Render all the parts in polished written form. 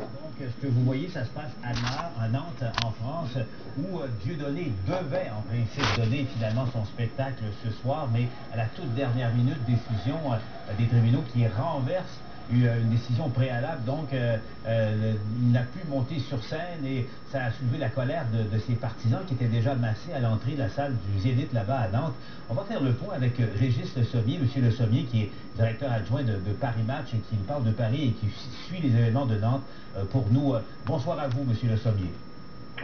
Donc, ce que vous voyez, ça se passe à Nantes, en France, où Dieudonné devait, en principe, donner finalement son spectacle ce soir, mais à la toute dernière minute, décision des tribunaux qui renverse une décision préalable. Donc, il n'a pu monter sur scène et ça a soulevé la colère de ses partisans qui étaient déjà massés à l'entrée de la salle du Zénith là-bas à Nantes. On va faire le point avec Régis Le Sommier, Monsieur Le Sommier, qui est directeur adjoint de Paris Match et qui nous parle de Paris et qui suit les événements de Nantes pour nous. Bonsoir à vous, Monsieur Le Sommier.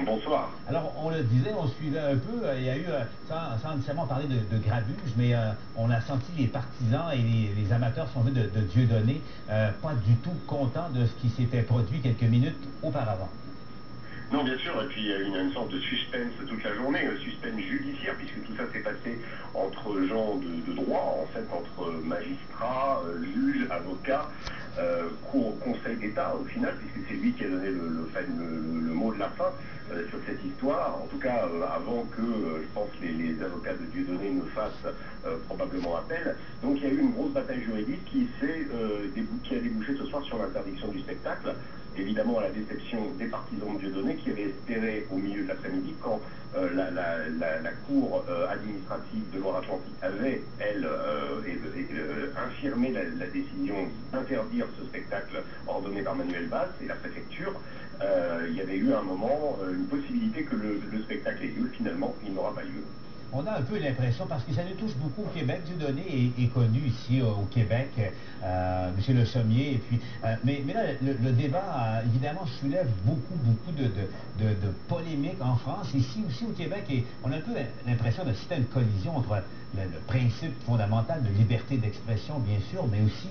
Bonsoir. Alors, on le disait, on suivait un peu, il y a eu, sans nécessairement parler de grabuge, mais on a senti les partisans et les amateurs, si on veut, de Dieudonné, pas du tout contents de ce qui s'était produit quelques minutes auparavant. Non, bien sûr, et puis il y a une sorte de suspense toute la journée, suspense judiciaire, puisque tout ça s'est passé entre gens de droit, en fait, entre magistrats, juges, avocats, Conseil d'État, au final, puisque c'est lui qui a donné le mot de la fin sur cette histoire, en tout cas avant que, je pense, les avocats de Dieudonné ne fassent probablement appel. Donc il y a eu une grosse bataille juridique qui a débouché ce soir sur l'interdiction du spectacle, évidemment à la déception des partisans de Dieudonné qui avaient espéré au milieu de l'après-midi quand la Cour administrative de Loire-Atlantique avait, elle, infirmé la décision d'interdire ce spectacle ordonné par Manuel Valls et la préfecture. Il y avait eu à un moment une possibilité que le spectacle ait lieu. Finalement, il n'aura pas lieu. On a un peu l'impression, parce que ça nous touche beaucoup au Québec, Dieudonné est connu ici au Québec, M. Le Sommier, et puis, mais là, le débat, évidemment, soulève beaucoup de polémiques en France, ici aussi au Québec, et on a un peu l'impression de citer une collision entre le principe fondamental de liberté d'expression, bien sûr, mais aussi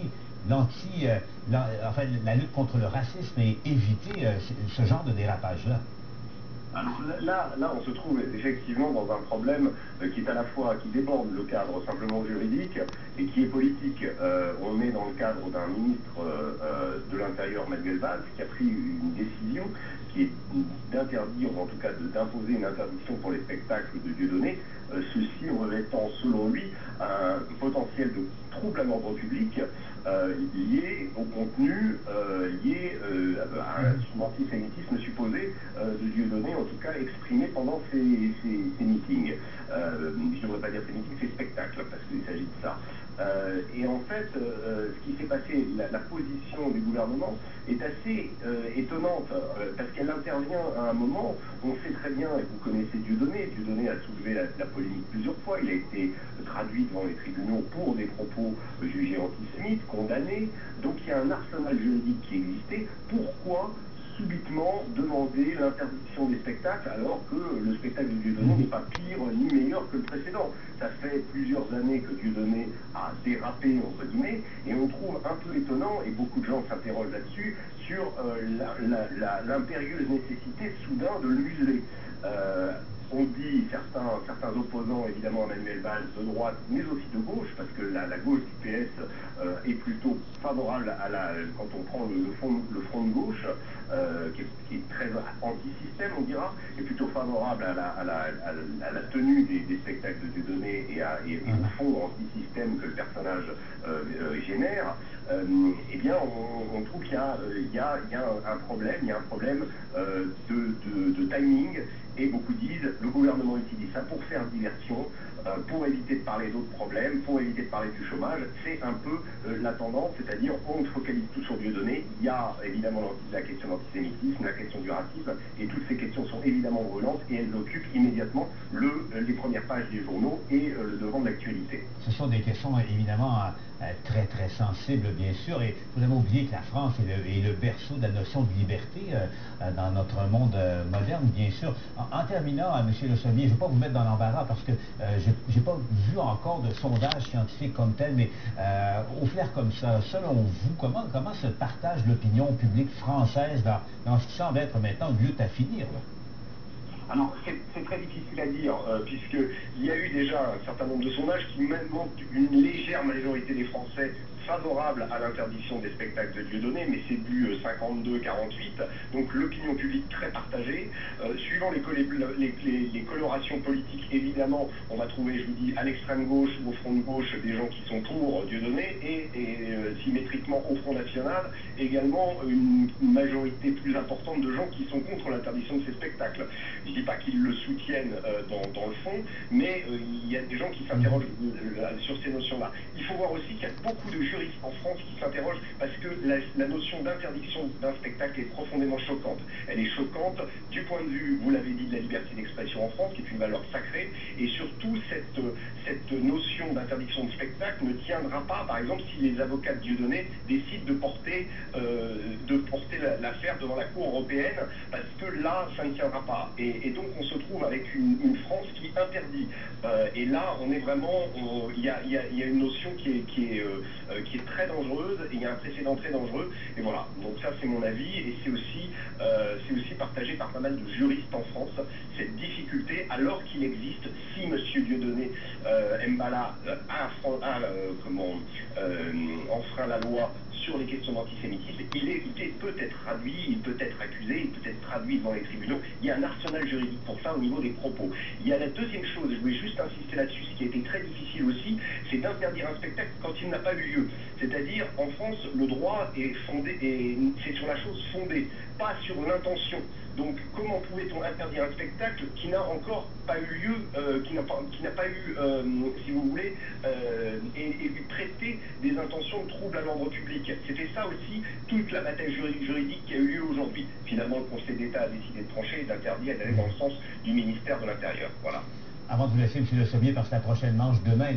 la lutte contre le racisme et éviter ce genre de dérapage-là. Alors là, on se trouve effectivement dans un problème qui est à la fois, qui déborde le cadre simplement juridique et qui est politique. On est dans le cadre d'un ministre de l'Intérieur, Manuel Valls, qui a pris une décision qui est d'interdire, ou en tout cas d'imposer une interdiction pour les spectacles de Dieudonné, ceci revêtant selon lui un potentiel de trouble à l'ordre public lié au contenu, lié à un antisémitisme supposé de Dieudonné, en tout cas exprimé pendant ses meetings. Je ne devrais pas dire ses meetings, ses spectacles, parce qu'il s'agit de ça. Et en fait, ce qui s'est passé, la position du gouvernement est assez étonnante, parce qu'elle intervient à un moment, on sait très bien, et vous connaissez Dieudonné a soulevé la polémique plusieurs fois, il a été traduit devant les tribunaux pour des propos jugés antisémites, condamnés, donc il y a un arsenal juridique qui existait. Pourquoi subitement demander l'interdiction des spectacles alors que le spectacle de Dieudonné n'est pas pire ni meilleur que le précédent? Ça fait plusieurs années que Dieudonné a dérapé, entre guillemets, et on trouve un peu étonnant, et beaucoup de gens s'interrogent là-dessus, sur l'impérieuse nécessité soudain de le museler. On dit, certains opposants évidemment à Manuel Valls de droite, mais aussi de gauche, parce que la gauche du PS est plutôt favorable quand on prend le front de gauche, qui est très anti-système, on dira, est plutôt favorable à la tenue des spectacles de Dieudonné et au fond anti-système que le personnage génère. Eh bien, on trouve qu'il y a un problème de timing. Et beaucoup disent, le gouvernement utilise ça pour faire diversion, pour éviter de parler d'autres problèmes, pour éviter de parler du chômage. C'est un peu la tendance, c'est-à-dire on focalise tout sur Dieudonné. Il y a évidemment la question de l'antisémitisme, la question du racisme, et toutes ces questions sont évidemment brûlantes et elles occupent immédiatement les premières pages des journaux et le devant de l'actualité. Ce sont des questions évidemment très sensibles, bien sûr, et il faut jamais oublier que la France est le berceau de la notion de liberté dans notre monde moderne, bien sûr. En terminant, M. Le Sommier, je ne vais pas vous mettre dans l'embarras parce que je n'ai pas vu encore de sondage scientifique comme tel, mais au flair comme ça, selon vous, comment se partage l'opinion publique française dans ce qui semble être maintenant une lutte à finir, là? Alors, c'est très difficile à dire, puisqu'il y a eu déjà un certain nombre de sondages qui même montrent une légère majorité des Français favorable à l'interdiction des spectacles de Dieudonné, mais c'est du 52-48, donc l'opinion publique très partagée. Suivant les colorations politiques, évidemment, on va trouver, je vous dis, à l'extrême gauche ou au front de gauche, des gens qui sont pour Dieudonné, et symétriquement au Front National, également une majorité plus importante de gens qui sont contre l'interdiction de ces spectacles. Je ne dis pas qu'ils le soutiennent dans le fond, mais il y a des gens qui s'interrogent sur ces notions-là. Il faut voir aussi qu'il y a beaucoup de juristes en France qui s'interrogent parce que la notion d'interdiction d'un spectacle est profondément choquante. Elle est choquante du point de vue, vous l'avez dit, de la liberté d'expression en France, qui est une valeur sacrée, et surtout cette notion d'interdiction de spectacle ne tiendra pas, par exemple, si les avocats de Dieudonné décident de porter l'affaire devant la Cour européenne, parce que là, ça ne tiendra pas. Et donc, on se trouve avec une France qui interdit. Et là, on est vraiment, il y a une notion qui est très dangereuse, et il y a un précédent très dangereux. Et voilà. Donc ça, c'est mon avis, et c'est aussi partagé par pas mal de juristes en France, cette difficulté, alors qu'il existe, si M. Dieudonné Mbala enfreint la loi sur les questions d'antisémitisme, il peut être traduit, il peut être accusé, il peut être traduit devant les tribunaux. Il y a un arsenal juridique pour ça au niveau des propos. Il y a la deuxième chose, je voulais juste insister là-dessus, ce qui a été très difficile aussi, c'est d'interdire un spectacle quand il n'a pas eu lieu. C'est-à-dire, en France, le droit est fondé, et c'est sur la chose fondée, pas sur l'intention. Donc, comment pouvait-on interdire un spectacle qui n'a encore pas eu lieu, qui n'a pas eu, si vous voulez, et traiter des intentions de trouble à l'ordre public. C'était ça aussi, toute la bataille juridique qui a eu lieu aujourd'hui. Finalement, le Conseil d'État a décidé de trancher et d'interdire et d'aller dans le sens du ministère de l'Intérieur. Voilà. Avant de vous laisser, M. Le Sommier, parce que la prochaine manche demain,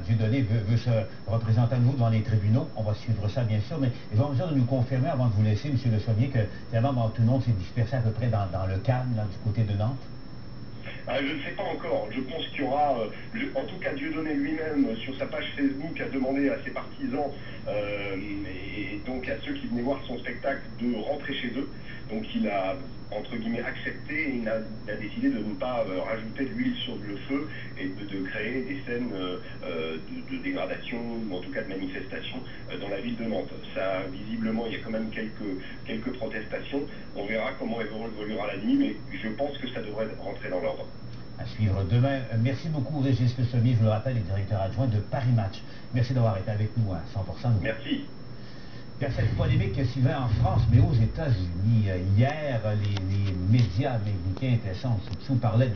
Dieudonné veut se représenter à nouveau devant les tribunaux. On va suivre ça, bien sûr, mais ils vont besoin de nous confirmer, avant de vous laisser, M. Le Sommier, que finalement, tout le monde s'est dispersé à peu près dans le calme, là, du côté de Nantes. Je ne sais pas encore. Je pense qu'il y aura, en tout cas Dieudonné lui-même, sur sa page Facebook, a demandé à ses partisans et donc à ceux qui venaient voir son spectacle de rentrer chez eux. Donc il a, entre guillemets, accepté et il a décidé de ne pas rajouter de l'huile sur le feu et de créer des scènes de dégradation ou en tout cas de manifestation dans la ville de Nantes. Ça, visiblement, il y a quand même quelques protestations. On verra comment évoluera la nuit, mais je pense que ça devrait rentrer dans l'ordre. À suivre demain. Merci beaucoup, Régis Le Sommier, je vous le rappelle, est directeur adjoint de Paris Match. Merci d'avoir été avec nous à 100%. Merci. Il y a cette polémique, Sylvain, en France, mais aux États-Unis. Hier, les médias américains étaient sans sous parlaient